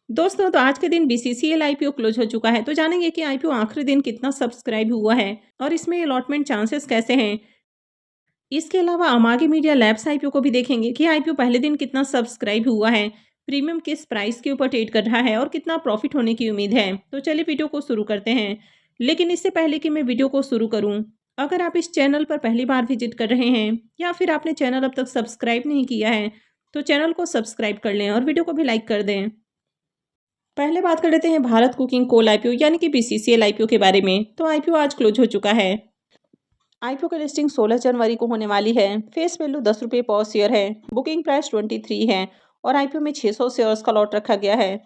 दोस्तों तो आज के दिन बीसीसीएल आईपीओ क्लोज हो चुका है। तो जानेंगे कि आईपीओ आखिरी दिन कितना सब्सक्राइब हुआ है और इसमें अलॉटमेंट चांसेस कैसे हैं। इसके अलावा अमागी मीडिया लैब्स आईपीओ को भी देखेंगे कि आईपीओ पहले दिन कितना सब्सक्राइब हुआ है, प्रीमियम किस प्राइस के ऊपर ट्रेड कर रहा है और कितना प्रॉफिट होने की उम्मीद है। तो चलिए वीडियो को शुरू करते हैं। लेकिन इससे पहले कि मैं वीडियो को शुरू करूं, अगर आप इस चैनल पर पहली बार विजिट कर रहे हैं या फिर आपने चैनल अब तक सब्सक्राइब नहीं किया है, तो चैनल को सब्सक्राइब कर लें और वीडियो को भी लाइक कर दें। पहले बात कर लेते हैं भारत कुकिंग कोल आईपीओ यानी कि बीसीसीएल आईपीओ के बारे में। तो आईपीओ आज क्लोज हो चुका है। आईपीओ की लिस्टिंग 16 जनवरी को होने वाली है। फेस वैल्यू 10 रुपये पर शेयर है। बुकिंग प्राइस 23 है और आईपीओ में 600 शेयर्स का लॉट रखा गया है।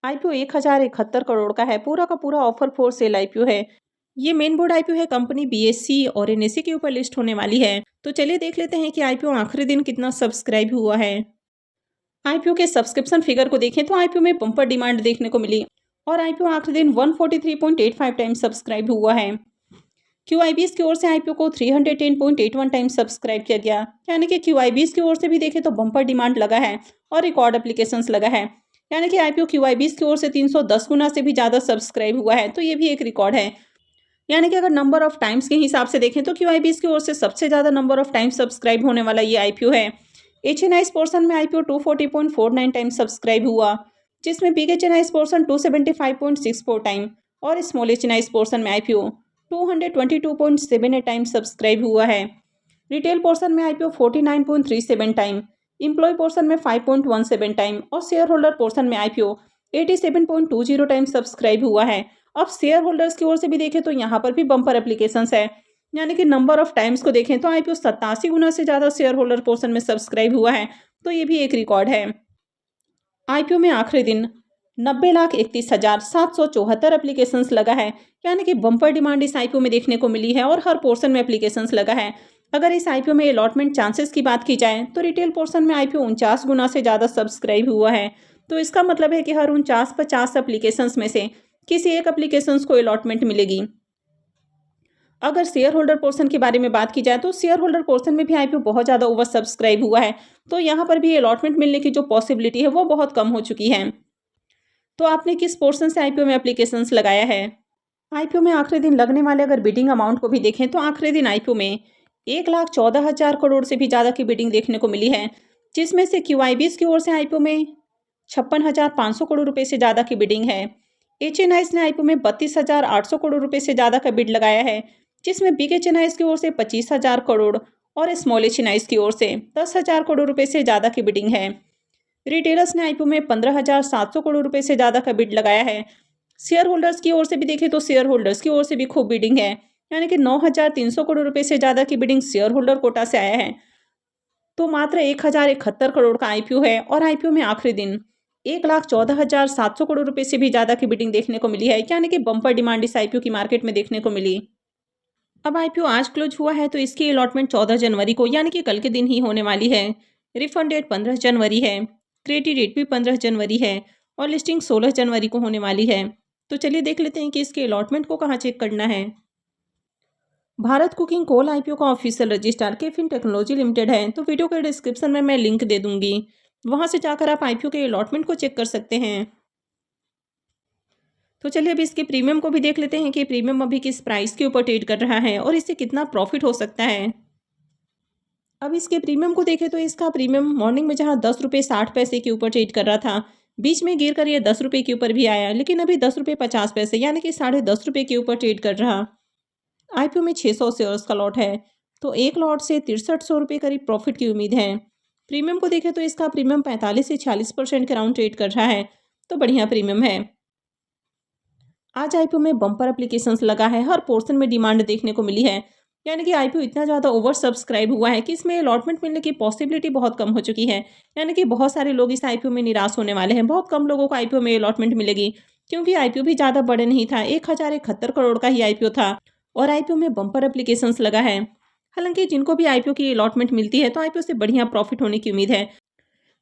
आईपीओ 1071 करोड़ का है। पूरा का पूरा ऑफर फॉर सेल आईपीओ है। ये मेन बोर्ड आईपीओ है। कंपनी बीएससी और एनएससी के ऊपर लिस्ट होने वाली है। तो चलिए देख लेते हैं कि आईपीओ आखिरी दिन कितना सब्सक्राइब हुआ है। आईपीओ के सब्सक्रिप्शन फिगर को देखें तो आईपीओ में बम्पर डिमांड देखने को मिली और आईपीओ आखिरी दिन 143.85 टाइम सब्सक्राइब हुआ है। क्यूआईबीएस की ओर से आईपीओ को 310.81 टाइम सब्सक्राइब किया गया, यानी कि क्यूआईबीएस की ओर से भी देखें तो बम्पर डिमांड लगा है और रिकॉर्ड एप्लीकेशंस लगा है। यानी कि आईपीओ क्यूआईबीएस की ओर से 310 गुना से भी ज़्यादा सब्सक्राइब हुआ है। तो ये भी एक रिकॉर्ड है। यानी कि अगर नंबर ऑफ टाइम्स के हिसाब से देखें तो क्यूआईबीएस की ओर से सबसे ज़्यादा नंबर ऑफ टाइम सब्सक्राइब होने वाला ये आईपीओ है। एचएनआईस पोर्शन में आईपीओ 240.49 टाइम सब्सक्राइब हुआ, जिसमें बिग एचएनआईस पोर्शन 275.64 टाइम और स्मॉल एचएनआईस पोर्शन में आईपीओ 222.78 टाइम सब्सक्राइब हुआ है। रिटेल पोर्शन में आईपीओ 49.37 टाइम, एम्प्लॉय पोर्शन में 5.17 टाइम और शेयर होल्डर पोर्शन में आईपीओ 87.20 टाइम सब्सक्राइब हुआ है। अब शेयर होल्डर्स की ओर से भी देखें तो यहाँ पर भी बम्पर एप्लीकेशंस है। यानी कि नंबर ऑफ टाइम्स को देखें तो आईपीओ 87 गुना से ज़्यादा शेयर होल्डर पोर्शन में सब्सक्राइब हुआ है। तो ये भी एक रिकॉर्ड है। आईपीओ में आखिरी दिन 90,31,774 एप्लीकेशंस लगा है। यानी कि बम्पर डिमांड इस आईपीओ में देखने को मिली है और हर पोर्शन में एप्लीकेशंस लगा है। अगर इस आईपीओ में अलॉटमेंट चांसेस की बात की जाए तो रिटेल पोर्शन में आईपीओ 49 गुना से ज़्यादा सब्सक्राइब हुआ है। तो इसका मतलब है कि हर 49-50 एप्लीकेशंस में से किसी एक एप्लीकेशंस को अलॉटमेंट मिलेगी। अगर शेयर होल्डर पोर्शन के बारे में बात की जाए तो शेयर होल्डर पोर्शन में भी आईपीओ बहुत ज़्यादा ओवर सब्सक्राइब हुआ है। तो यहाँ पर भी अलॉटमेंट मिलने की जो पॉसिबिलिटी है वो बहुत कम हो चुकी है। तो आपने किस पोर्शन से आईपीओ में एप्लीकेशंस लगाया है? आईपीओ में आखिरी दिन लगने वाले अगर बिडिंग अमाउंट को भी देखें तो आखिरी दिन आईपीओ में 1,14,000 करोड़ से भी ज़्यादा की बिडिंग देखने को मिली है, जिसमें से क्यूआईबीएस की ओर से आईपीओ में 56,500 करोड़ रुपए से ज़्यादा की बिडिंग है। एचएनआईस ने आईपीओ में 32,800 करोड़ रुपए से ज़्यादा का बिड लगाया है, जिसमें बिग एचएनआईस की ओर से 25,000 करोड़ और स्मॉल एचएनआईस की ओर से 10,000 करोड़ रुपए से ज़्यादा की बिडिंग है। रिटेलर्स ने आईपीओ में 15,700 करोड़ रुपए से ज़्यादा का बिड लगाया है। शेयर होल्डर्स की ओर से भी देखें तो शेयर होल्डर्स की ओर से भी खूब बिडिंग है। यानी कि 9,300 करोड़ रुपए से ज़्यादा की बिडिंग शेयर होल्डर कोटा से आया है। तो मात्र 1,071 करोड़ का आईपीओ है और आईपीओ में आखिरी दिन 1,14,700 करोड़ रुपए से भी ज़्यादा की बिडिंग देखने को मिली है। यानी कि बम्पर डिमांड इस आईपीओ की मार्केट में देखने को मिली। अब आईपीओ आज क्लोज हुआ है तो इसकी अलॉटमेंट 14 जनवरी को यानी कि कल के दिन ही होने वाली है। रिफंड डेट 15 जनवरी है। क्रेडिट डेट भी 15 जनवरी है और लिस्टिंग 16 जनवरी को होने वाली है। तो चलिए देख लेते हैं कि इसके अलॉटमेंट को कहाँ चेक करना है। भारत कुकिंग कोल आईपीओ का ऑफिशियल रजिस्ट्रार केफिन टेक्नोलॉजी लिमिटेड है। तो वीडियो के डिस्क्रिप्शन में मैं लिंक दे दूंगी, वहां से जाकर आप आईपीओ के अलॉटमेंट को चेक कर सकते हैं। तो चलिए अभी इसके प्रीमियम को भी देख लेते हैं कि प्रीमियम अभी किस प्राइस के ऊपर ट्रेड कर रहा है और इससे कितना प्रॉफिट हो सकता है। अब इसके प्रीमियम को देखें तो इसका प्रीमियम मॉर्निंग में जहां 10 रुपये 60 पैसे के ऊपर ट्रेड कर रहा था, बीच में गिर कर ये 10 रुपये के ऊपर भी आया, लेकिन अभी 10 रुपये 50 पैसे यानी कि 10.5 रुपये के ऊपर ट्रेड कर रहा। आईपीओ में 600 शेयर्स का लॉट है। तो एक लॉट से 6300 रुपये करीब प्रॉफिट की उम्मीद है। प्रीमियम को देखें तो इसका प्रीमियम 45 से 46% के राउंड ट्रेड कर रहा है। तो बढ़िया प्रीमियम है। आज आईपीओ में बम्पर एप्लीकेशंस लगा है। हर पोर्शन में डिमांड देखने को मिली है। यानी कि आईपीओ इतना ज़्यादा ओवर सब्सक्राइब हुआ है कि इसमें अलॉटमेंट मिलने की पॉसिबिलिटी बहुत कम हो चुकी है। यानी कि बहुत सारे लोग इस आईपीओ में निराश होने वाले हैं। बहुत कम लोगों को आईपीओ में अलॉटमेंट मिलेगी, क्योंकि आईपीओ भी ज़्यादा बड़े नहीं था। 1,071 करोड़ का ही आईपीओ था और आईपीओ में बम्पर एप्लीकेशंस लगा है। हालांकि जिनको भी आईपीओ की अलॉटमेंट मिलती है तो आईपीओ से बढ़िया प्रॉफिट होने की उम्मीद है।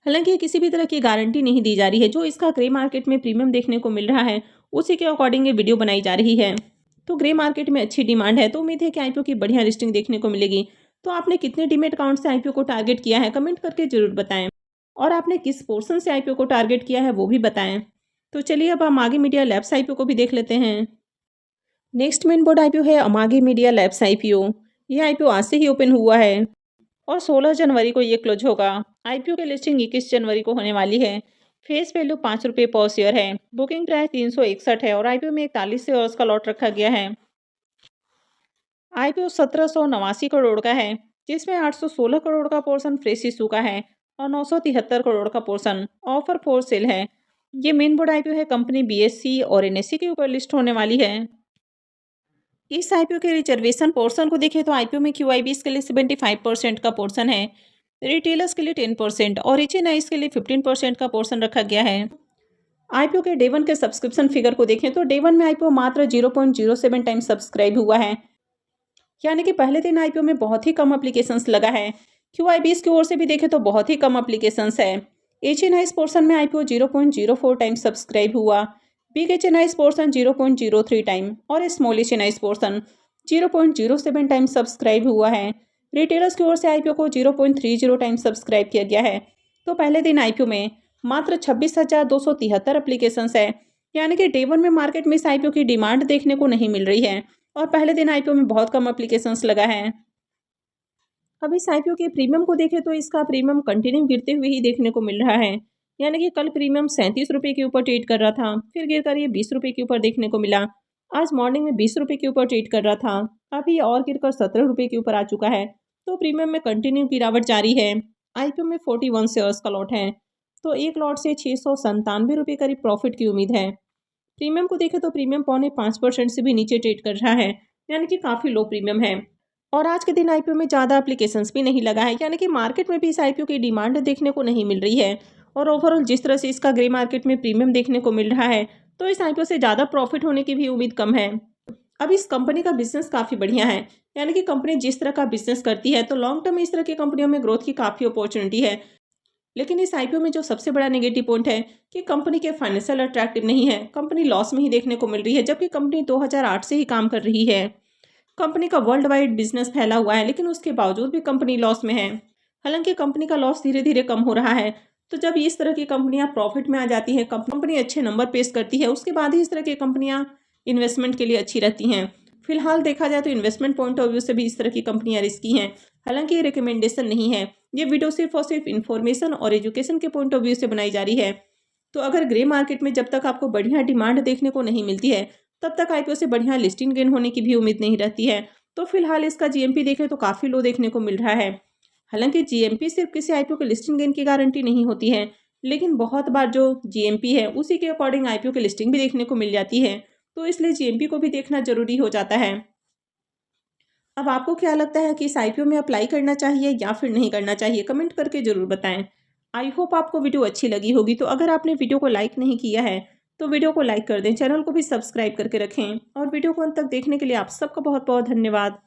हालांकि किसी भी तरह की गारंटी नहीं दी जा रही है। जो इसका ग्रे मार्केट में प्रीमियम देखने को मिल रहा है उसी के अकॉर्डिंग ये वीडियो बनाई जा रही है। तो ग्रे मार्केट में अच्छी डिमांड है, तो उम्मीद है कि आईपीओ की बढ़िया लिस्टिंग देखने को मिलेगी। तो आपने कितने डीमेट अकाउंट से आईपीओ को टारगेट किया है, कमेंट करके जरूर बताएं। और आपने किस पोर्शन से आईपीओ को टारगेट किया है वो भी बताएं। तो चलिए अब हम आगे मीडिया लैब्स आईपीओ को भी देख लेते हैं। नेक्स्ट मेन बोर्ड आईपीओ है अमागी मीडिया लैब्स आईपीओ। ये आईपीओ आज से ही ओपन हुआ है और 16 जनवरी को ये क्लोज होगा। आईपीओ की लिस्टिंग 21 जनवरी को होने वाली है। फेस वैल्यू 5 रुपये पर शेयर है। बुकिंग प्राइस 361 है और आईपीओ में 41 शेयर्स का लॉट रखा गया है। आईपीओ 1789 करोड़ का है, जिसमें 816 करोड़ का पोर्शन फ्रेश इशू का है और 973 करोड़ का पोर्शन ऑफर फॉर सेल है। ये मेन बोर्ड आईपीओ है, कंपनी बीएससी और एनएससी के ऊपर लिस्ट होने वाली है। इस आईपीओ के रिजर्वेशन पोर्शन को देखें तो आईपीओ में क्यूआईबीज के लिए 75% का पोर्शन है, रिटेलर्स के लिए 10% और एचएनआईज के लिए 15% का पोर्शन रखा गया है। आईपीओ के डे 1 के सब्सक्रिप्शन फिगर को देखें तो डे 1 में आईपीओ मात्र 0.07 टाइम सब्सक्राइब हुआ है, यानी कि पहले दिन आईपीओ में बहुत ही कम एप्लीकेशंस लगा है। क्यूआईबीज की ओर से भी देखें तो बहुत ही कम एप्लीकेशंस है। एचएनआईज पोर्शन में आईपीओ 0.04 टाइम सब्सक्राइब हुआ, बिग एचएनआईज पोर्शन 0.03 टाइम और स्मॉल एचएनआईज पोर्शन 0.07 टाइम सब्सक्राइब हुआ है। रिटेलर्स की ओर से आईपीओ को 0.30 टाइम सब्सक्राइब किया गया है। तो पहले दिन आईपीओ में मात्र 26,273 एप्लीकेशंस है, यानी कि डे 1 में मार्केट में इस आईपीओ की डिमांड देखने को नहीं मिल रही है और पहले दिन आईपीओ में बहुत कम एप्लीकेशंस लगा है। अब इस आईपीओ के प्रीमियम को देखें तो इसका प्रीमियम कंटिन्यू गिरते हुए ही देखने को मिल रहा है, यानी कि कल प्रीमियम 37 रुपये के ऊपर ट्रेड कर रहा था, फिर गिरकर ये 20 रुपये के ऊपर देखने को मिला। आज मॉर्निंग में 20 रुपये के ऊपर ट्रेड कर रहा था, अभी और गिरकर 17 रुपये के ऊपर आ चुका है। तो प्रीमियम में कंटिन्यू गिरावट जारी है। आईपीओ में 41 शेयर्स का लॉट है, तो एक लॉट से 697 रुपये करीब प्रॉफिट की उम्मीद है। प्रीमियम को देखें तो प्रीमियम 0.5% से भी नीचे ट्रेड कर रहा है, यानी कि काफ़ी लो प्रीमियम है। और आज के दिन आईपीओ में ज़्यादा एप्लीकेशंस भी नहीं लगा है, यानी कि मार्केट में भी इस आईपीओ की डिमांड देखने को नहीं मिल रही है। और ओवरऑल जिस तरह से इसका ग्रे मार्केट में प्रीमियम देखने को मिल रहा है, तो इस आईपीओ से ज़्यादा प्रॉफिट होने की भी उम्मीद कम है। अब इस कंपनी का बिजनेस काफ़ी बढ़िया है, यानी कि कंपनी जिस तरह का बिजनेस करती है तो लॉन्ग टर्म में इस तरह की कंपनियों में ग्रोथ की काफ़ी अपॉर्चुनिटी है। लेकिन इस आईपीओ में जो सबसे बड़ा नेगेटिव पॉइंट है कि कंपनी के फाइनेंशियल अट्रैक्टिव नहीं है, कंपनी लॉस में ही देखने को मिल रही है, जबकि कंपनी 2008 से ही काम कर रही है। कंपनी का वर्ल्ड वाइड बिजनेस फैला हुआ है, लेकिन उसके बावजूद भी कंपनी लॉस में है। हालांकि कंपनी का लॉस धीरे धीरे कम हो रहा है। तो जब इस तरह की कंपनियां प्रॉफिट में आ जाती हैं, कंपनी अच्छे नंबर पेश करती है, उसके बाद ही इस तरह की कंपनियां इन्वेस्टमेंट के लिए अच्छी रहती हैं। फिलहाल देखा जाए तो इन्वेस्टमेंट पॉइंट ऑफ व्यू से भी इस तरह की कंपनियां रिस्की हैं। हालांकि ये रिकमेंडेशन नहीं है, ये वीडियो सिर्फ और सिर्फ इन्फॉर्मेशन और एजुकेशन के पॉइंट ऑफ व्यू से बनाई जा रही है। तो अगर ग्रे मार्केट में जब तक आपको बढ़िया डिमांड देखने को नहीं मिलती है, तब तक आईपीओ से बढ़िया लिस्टिंग गेन होने की भी उम्मीद नहीं रहती है। तो फिलहाल इसका जीएमपी देखें तो काफ़ी लो देखने को मिल रहा है। हालांकि जीएमपी सिर्फ किसी आईपीओ के लिस्टिंग गेन की गारंटी नहीं होती है, लेकिन बहुत बार जो जीएमपी है उसी के अकॉर्डिंग आईपीओ की लिस्टिंग भी देखने को मिल जाती है। तो इसलिए जीएमपी को भी देखना जरूरी हो जाता है। अब आपको क्या लगता है कि इस आईपीओ में अप्लाई करना चाहिए या फिर नहीं करना चाहिए, कमेंट करके जरूर बताएं। आई होप आपको वीडियो अच्छी लगी होगी। तो अगर आपने वीडियो को लाइक नहीं किया है तो वीडियो को लाइक कर दें, चैनल को भी सब्सक्राइब करके रखें और वीडियो को अंत तक देखने के लिए आप सबका बहुत बहुत धन्यवाद।